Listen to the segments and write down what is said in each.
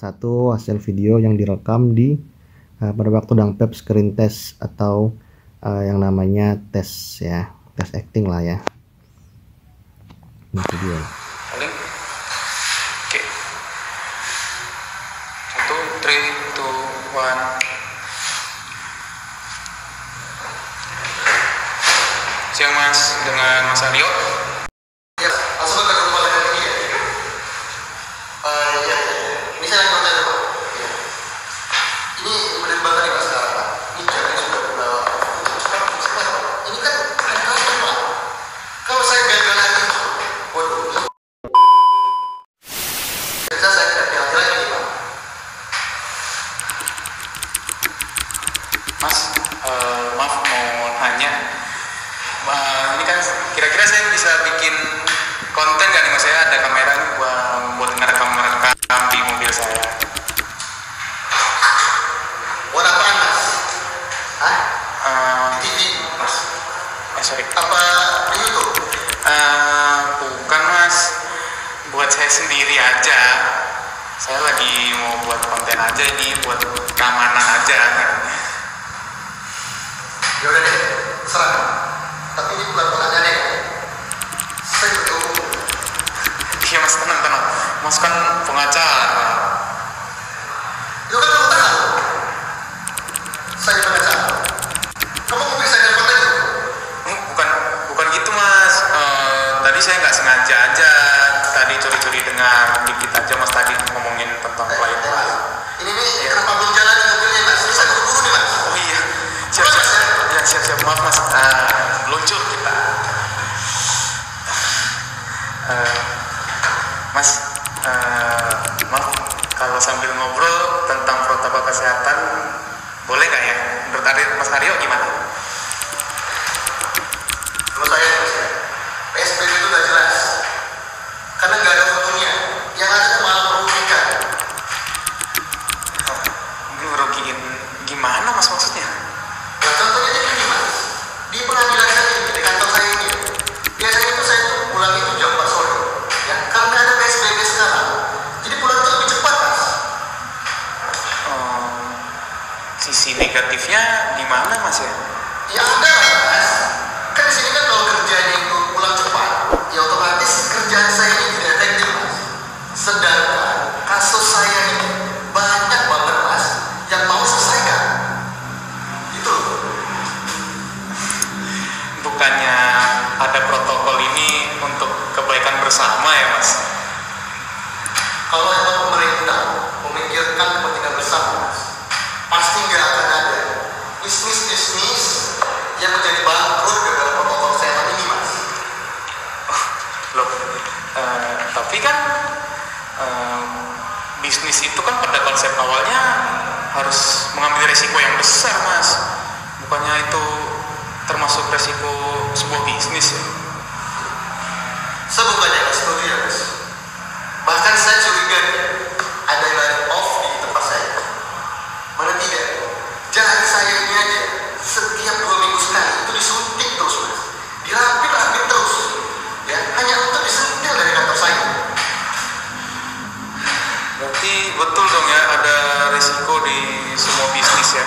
satu hasil video yang direkam di pada waktu Dangpep screen test atau yang namanya tes ya, tes acting lah ya. Ini video. Oke. 1, 3, 2, 1. Siang Mas, dengan Mas Aryo. Ya, langsung ke rumah lagi ya. Iya. Ini saya yang konten Pak. Ya. Ini benar banget nih Mas sekarang Pak. Ini jalan sudah cepat. Ini kan ada kasus Pak. Kalau saya gagal lagi, waduh. Saya tidak kira-kira ini Pak. Mas, maaf mau nanya. Ini kan kira-kira saya bisa bikin konten gak nih Mas? Saya ada kamera nih buat ngerekam di mobil saya. Buat apaan Mas? Hah? TV Mas? Sorry. Apa di YouTube? Bukan Mas, buat saya sendiri aja. Saya lagi mau buat konten aja ini, buat keamanan aja. Ya udah deh, serah. Tapi ini bukan pertanyaannya ya. Saya bergabung. Iya Mas, tenang. Mas kan pengacara. Itu kan kamu tahu. Saya pengacara. Kamu mau bisa dapat itu? Bukan gitu Mas. Tadi saya nggak sengaja aja. Tadi curi-curi dengar dikit aja Mas tadi ngomongin tentang klien Mas. Ini nih kenapa belum jalan di mobilnya Mas? Ini saya buru-buru nih Mas. Oh iya, siap. Ya, siap. Maaf Mas, lucu kita. Mas, maaf kalau sambil ngobrol tentang protokol kesehatan boleh nggak ya? Menurut Mas Aryo gimana? Menurut saya Mas, PSBB itu udah jelas. Karena nggak ada untungnya. Yang ada itu malah merugikan. Ngerugiin gimana Mas maksudnya? Nah, contohnya ini Mas. Di pengadilan saya ini, di kantor saya ini, biasanya itu saya tuh pulang itu jam 4 sore. Ya, karena ada PSBB sekarang, jadi pulang itu lebih cepat Mas. Sisi negatifnya di mana Mas ya? Ya ada lah Mas. Kan di sini kan kalau kerjanya itu pulang cepat, ya otomatis kerjaan saya ini tidak efektif Mas. Sedangkan kasus saya ini banyak banget Mas yang mau selesaikan. Itu loh. Bukannya ada protokol ini untuk kebaikan bersama ya Mas? Kalau emang pemerintah memikirkan kepentingan bersama Mas, pasti nggak akan ada bisnis yang menjadi bangkrut gara-gara protokol kesehatan ini Mas. Loh, tapi kan bisnis itu kan pada konsep awalnya harus mengambil resiko yang besar Mas. Bukannya itu termasuk resiko sebuah bisnis ya? Saya bukannya nggak setuju ya Mas. Bahkan saya curiga ada yang lari off di tempat saya. Mana tidak? Jari saya ini aja setiap 2 minggu sekali itu disuntik terus Mas. Dirapit terus. Ya, hanya untuk disentil dari kantor saya. Berarti betul dong ya ada resiko di semua bisnis ya?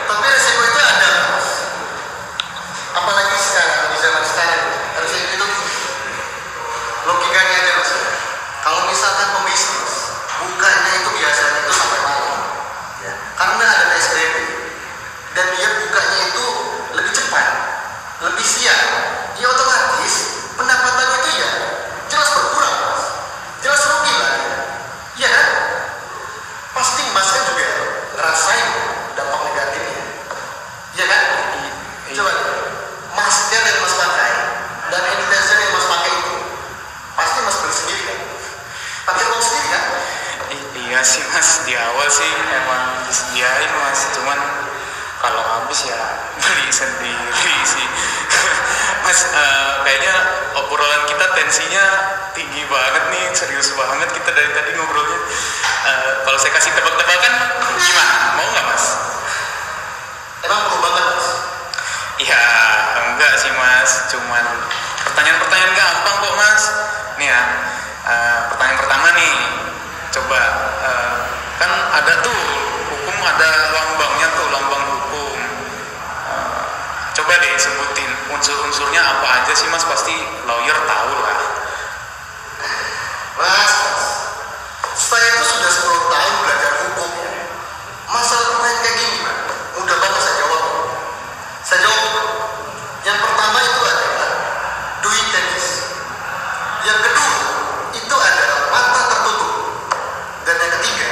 Tapi resiko itu ada Mas. Apalagi sekarang, di zaman sekarang, resiko itu logikanya aja Mas. Kalau misalkan pembisnis bukanya itu biasanya itu sampai malam ya, karena ada PSBB dan dia bukanya itu lebih cepat, lebih siang, ya otomatis pendapatannya itu ya jelas berkurang Mas. Jelas rugi lah ya kan? Pasti Mas kan juga ngerasain dampak negatifnya ya kan? Coba masker yang Mas pakai dan sanitizer yang Mas pakai itu pasti Mas beli sendiri kan? Pakai uang sendiri kan? Iya sih Mas, di awal sih emang disediain Mas, cuman kalau habis ya beli sendiri sih. Mas, kayaknya obrolan kita tensinya tinggi banget nih, serius banget kita dari tadi ngobrolnya. Kalau saya kasih tebak-tebakan gimana? Mau nggak Mas? Emang perlu banget Mas? Ya enggak sih Mas, cuman pertanyaan-pertanyaan gampang kok Mas. Nih ya, Pertanyaan pertama nih, coba kan ada tuh hukum, ada lambangnya tuh, lambang hukum. Coba deh sebutin unsur-unsurnya apa aja sih mas, pasti lawyer tahu lah. Mas, saya itu sudah 10 tahun belajar hukum. Masalah pertanyaan kayak gini, Mas, mudah banget saya jawab. Saya jawab. Yang pertama itu adalah duit tenis. Yang kedua itu adalah mata tertutup. Dan yang ketiga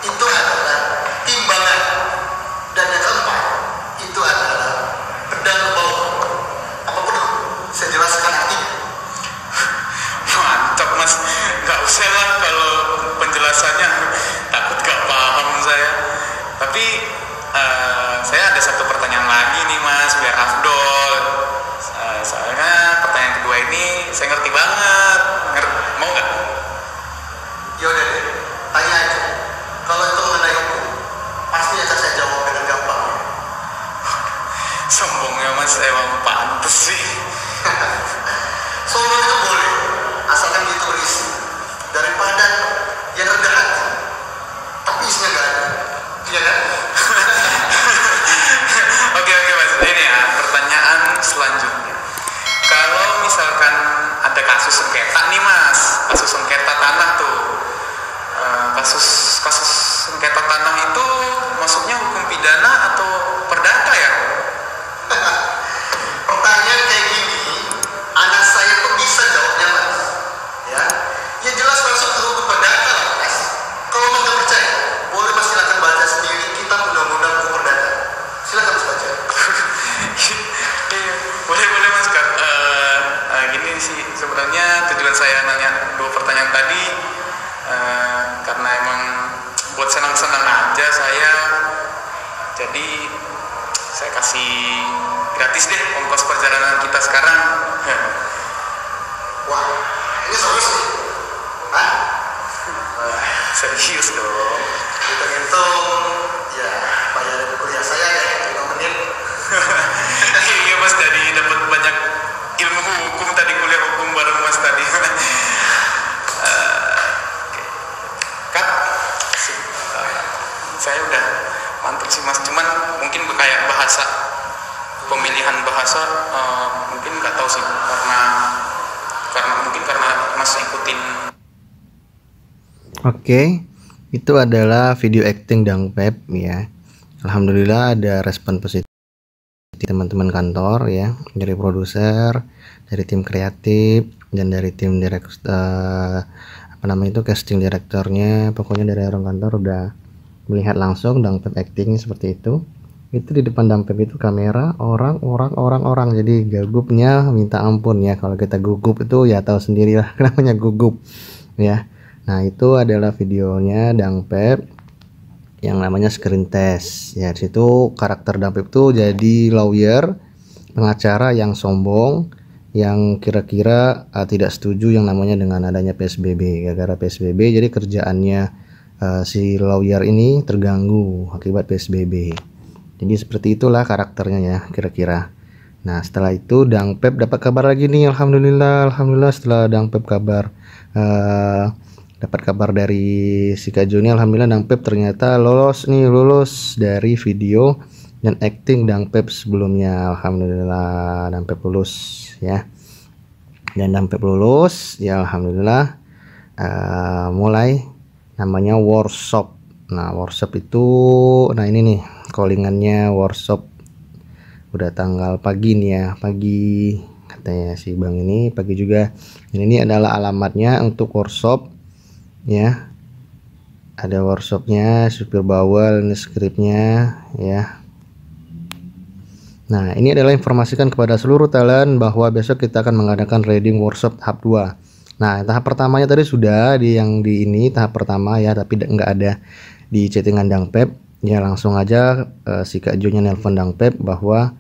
itu adalah timbangan. Dan yang keempat itu adalah pedang ke bawah. Apa perlu saya jelaskan artinya? Mantap mas, nggak usah lah kalau penjelasannya, takut gak paham saya. Tapi saya ada satu pertanyaan lagi nih mas, biar afdol. Soalnya pertanyaan kedua ini saya ngerti banget. Mau nggak? Yaudah deh, tanya aja. Kalau itu mengenai hukum, pasti akan saya jawab dengan gampang. Sombongnya mas, emang pantes sih. Sombong itu boleh, asalkan itu berisi. Daripada yang rendah hati, tapi isinya nggak ada. Iya kan? Oke mas, ini ya pertanyaan selanjutnya. Kalau misalkan ada kasus sengketa nih mas, kasus sengketa tanah tuh, kasus sengketa tanah itu masuknya hukum pidana atau perdata ya? Pertanyaan kayak gini, anak saya tuh bisa jawabnya mas. Ya, ya jelas masuk ke hukum perdata lah mas. Kalau mas nggak percaya, boleh mas silakan baca sendiri kitab undang-undang hukum perdata. Silakan mas baca. Iya, boleh mas Kak. Gini sih sebenarnya tujuan saya nanya dua pertanyaan tadi karena emang buat senang-senang aja saya. Jadi saya kasih gratis deh ongkos perjalanan kita sekarang. Wah, ini serius nih. Hah? Serius dong. Hitung-hitung, ya bayarin kuliah saya ya 5 menit. Iya mas, jadi dapat banyak ilmu hukum tadi, kuliah hukum bareng mas tadi. Kak, saya udah mantap sih mas, cuman mungkin kayak bahasa, pemilihan bahasa mungkin nggak tahu sih, karena mungkin karena mas ikutin. Oke, itu adalah video acting Dangpep ya. Alhamdulillah ada respon positif teman-teman kantor ya, dari produser, dari tim kreatif, dan dari tim casting direkturnya. Pokoknya dari orang kantor udah melihat langsung Dangpep acting seperti itu. Itu di depan Dangpep itu kamera, orang. Jadi gagupnya minta ampun ya. Kalau kita gugup itu ya tahu sendirilah namanya gugup ya. Nah, itu adalah videonya Dangpep yang namanya screen test. Ya, di situ karakter Dangpep itu jadi lawyer, pengacara yang sombong, yang kira-kira tidak setuju yang namanya dengan adanya PSBB. Gara-gara PSBB jadi kerjaannya si lawyer ini terganggu akibat PSBB. Jadi seperti itulah karakternya ya kira-kira. Nah, setelah itu Dangpep dapat kabar lagi nih, alhamdulillah setelah Dangpep dapat kabar dari si Kak Joni, alhamdulillah Dangpep ternyata lolos dari video dan acting Dangpep sebelumnya. Alhamdulillah Dangpep lulus ya. Dan Dangpep lulus ya, alhamdulillah mulai namanya workshop. Nah, workshop itu, nah ini nih callingannya workshop. Udah tanggal pagi nih ya, pagi katanya si bang ini, pagi juga. Ini adalah alamatnya untuk workshop ya. Ada workshopnya, supir bawel, ini skripnya ya. Nah, ini adalah informasikan kepada seluruh talent bahwa besok kita akan mengadakan reading workshop tahap 2. Nah, tahap pertamanya tadi sudah di ini tahap pertama ya, tapi nggak ada di chattingan Dangpep ya. Langsung aja si Kak Jo nya nelpon Dangpep bahwa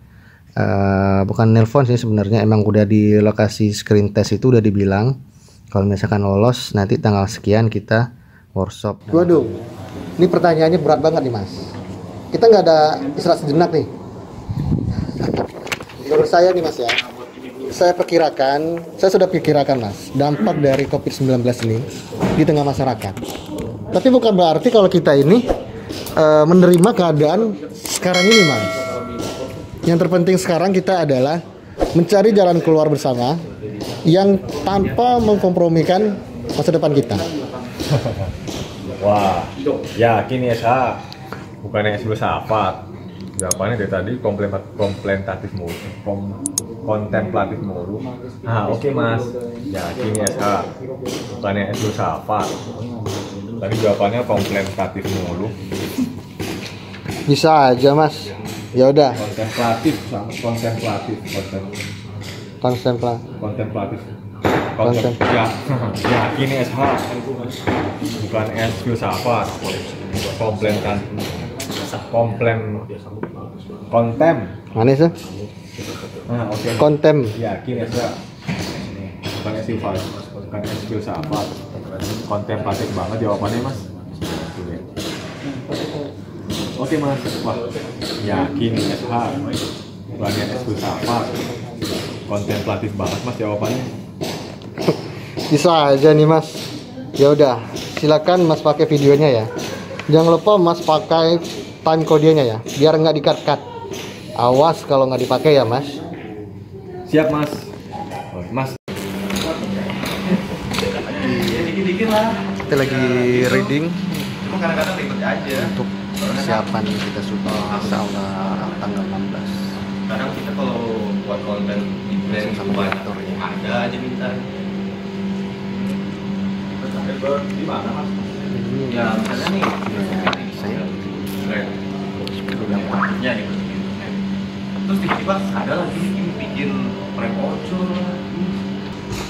bukan nelpon sih sebenarnya, emang udah di lokasi screen test itu udah dibilang kalau misalkan lolos nanti tanggal sekian kita workshop. Waduh, ini pertanyaannya berat banget nih mas. Kita nggak ada istirahat sejenak nih. Menurut saya nih mas ya, saya sudah perkirakan Mas, dampak dari COVID-19 ini di tengah masyarakat. Tapi bukan berarti kalau kita ini menerima keadaan sekarang ini Mas. Yang terpenting sekarang kita adalah mencari jalan keluar bersama yang tanpa mengkompromikan masa depan kita. Wah, yakin ya Sa, bukannya filsafat. Jawabannya dari tadi kontemplatif mulu. Ah, oke Mas, yakin ya Sa, bukannya filsafat. Tadi jawabannya kontemplatif mulu. Bisa aja Mas. Ya udah. Kontemplatif. Ya, yakin ya Sa, bukan filsafat. Kontem. Manis ya? Oke. Kontem. Yakin ya Sa, bukan filsafat. Kontemplatif banget jawabannya Mas. Oke Mas, wah yakin ya Sa, bukan filsafat. Kontemplatif banget Mas jawabannya. Bisa aja nih Mas. Ya udah, silakan Mas pakai videonya ya. Jangan lupa Mas pakai time code-nya ya, biar nggak di-cut. Awas kalau nggak dipakai ya Mas. Siap Mas. Mas. Kita lagi reading Kadang-kadang ribet aja. untuk persiapan kita syuting insya Allah tanggal 16. Kadang kita kalau buat konten event Sama banyak aktornya. ada aja minta. Di mana Mas? Ya misalnya nih, Saya yang warnanya nih, terus tiba-tiba ada lagi bikin prank ocul lah.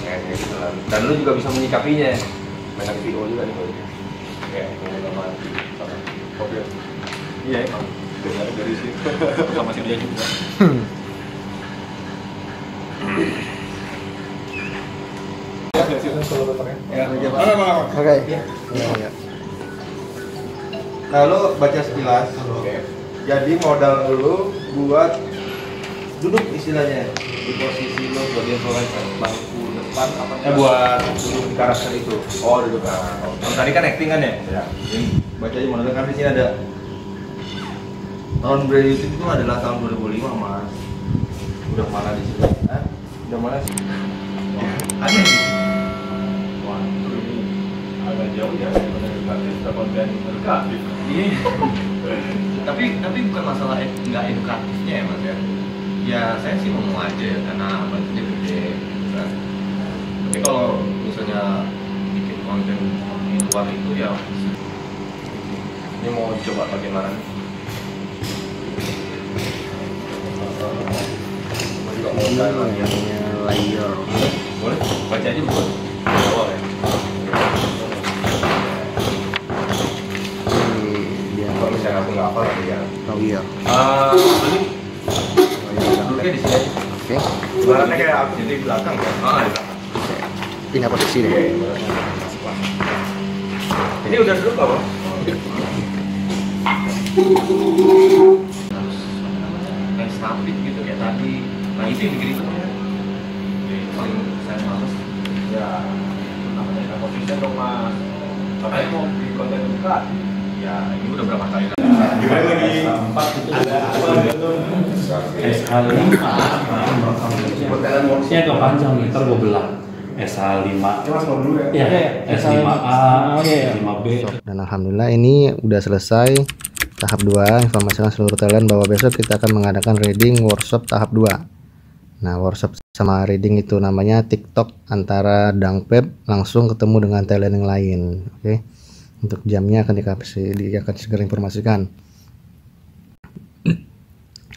Ya, gitu lah. Dan lu juga bisa menyikapinya. Banyak video juga nih. Kayak Iya emang dari situ sama si dia juga. Oke. Nah, lo baca sekilas. Jadi modal dulu buat duduk istilahnya di posisi lo sebagai influencer, bangku depan apa? buat Duduk di karakter itu. oh duduk. Tadi kan acting kan ya? Ya. Ini baca aja modalnya kan di sini ada tahun brand YouTube itu adalah tahun 2005 Mas. Udah mana di sini? Hah? Udah mana sih? Ada nih. Wah, ini agak jauh ya dari konten edukatif. Iya. tapi bukan masalah nggak edukatifnya ya Mas ya. Ya saya sih mau aja ya, karena budgetnya gede. Kan. Tapi kalau misalnya bikin konten di luar itu ya Ini mau coba bagaimana nih? Juga mau Layer. boleh? Baca aja buat awal ya. Kalau misalnya aku nggak hafal lagi ya. Layer. Ini duduknya di sini. Oke. Sebenarnya kayak aku di belakang ya. di belakang. Pindah posisi deh. Ini udah duduk apa? Kayak stabil gitu kayak tadi. Nah itu yang bikin itu ya. Paling saya males. Ya, namanya konsisten dong Mas. Katanya mau di konten edukatif. Ya ini udah berapa kali lah. Gimana lagi? Ada SH5 ini agak panjang nih, ntar gue belah SH5 ya, S5A, S5B. Dan alhamdulillah ini udah selesai tahap 2. Informasikan seluruh talent bahwa besok kita akan mengadakan reading workshop tahap 2. Nah, workshop sama reading itu namanya TikTok antara Dangpep langsung ketemu dengan talent yang lain. Oke. Untuk jamnya akan akan segera informasikan.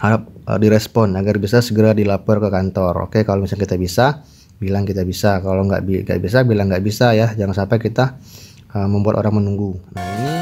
Harap direspon agar bisa segera dilapor ke kantor. Oke, kalau misalnya kita bisa, bilang kita bisa. Kalau nggak bisa, bilang nggak bisa ya. Jangan sampai kita membuat orang menunggu. Nah, ini